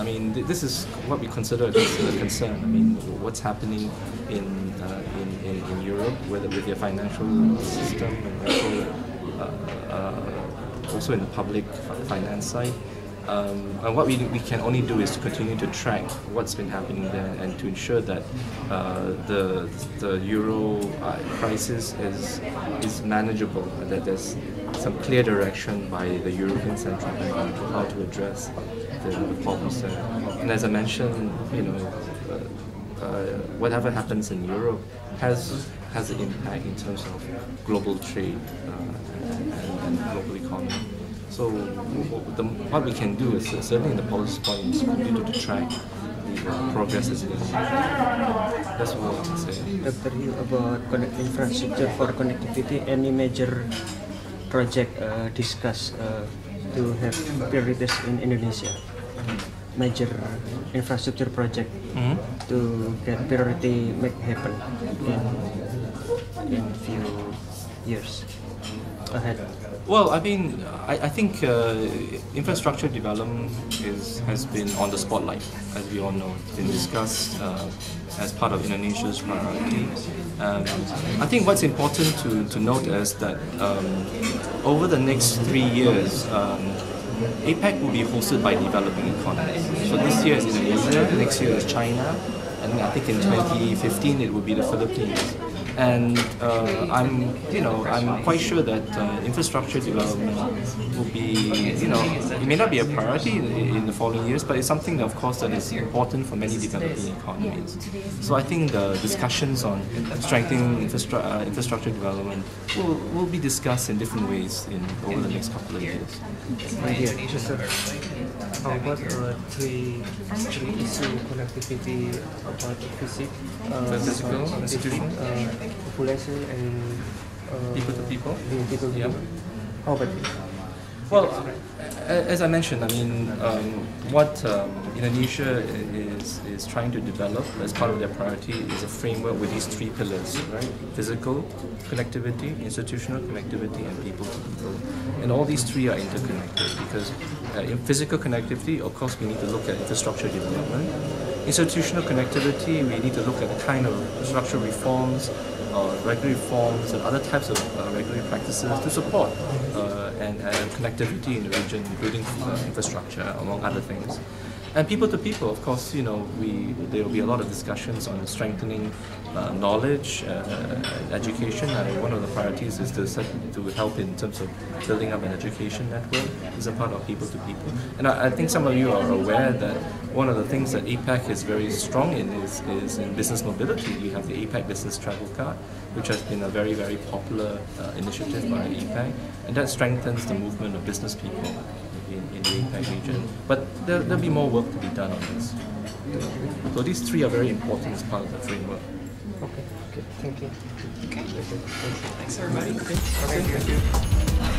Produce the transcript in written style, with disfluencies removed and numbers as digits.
mean, this is what we consider a concern. I mean, what's happening in Europe, whether with their financial system and also in the public finance side. And what we can only do is to continue to track what's been happening there and to ensure that the euro crisis is manageable, that there's some clear direction by the European Central Bank on how to address the problems there. And as I mentioned, whatever happens in Europe has an impact in terms of global trade and global economy. So what we can do is certainly in the policy point is continue to track the progress is made. That's what I can say. Dr. Yu, about infrastructure for connectivity, any major project discussed to have priorities in Indonesia? Major infrastructure project to get priority make happen in few years ahead. Well, I mean, I think infrastructure development has been on the spotlight, as we all know. It's been discussed as part of Indonesia's priority. I think what's important to note is that over the next 3 years, APEC will be hosted by developing economies. So this year is Indonesia, next year is China, and I think in 2015 it will be the Philippines. And I'm quite sure that infrastructure development will be, it may not be a priority in the following years, but it's something, of course, that is important for many developing economies. So I think the discussions on strengthening infrastructure development will be discussed in different ways over the next couple of years. How about three issue connectivity about physical, institution, population and people to people. Yeah. How about it? Well, as I mentioned, I mean, what Indonesia is trying to develop as part of their priority is a framework with these 3 pillars, right? Physical connectivity, institutional connectivity, and people to people. And all these 3 are interconnected because in physical connectivity, of course, we need to look at infrastructure development. Institutional connectivity, we need to look at the kind of structural reforms, regulatory reforms, and other types of regulatory practices to support and connectivity in the region, including infrastructure, among other things. And people to people, of course, there will be a lot of discussions on strengthening knowledge, education. One of the priorities is to help in terms of building up an education network as a part of people to people. And I think some of you are aware that one of the things that APEC is very strong in is in business mobility. You have the APEC Business Travel Card, which has been a very, very popular initiative by APEC, and that strengthens the movement of business people in the APEC region. But there'll be more work to be done on this. So these 3 are very important as part of the framework. Okay, thank you. Okay. Thanks everybody. Okay, thank you.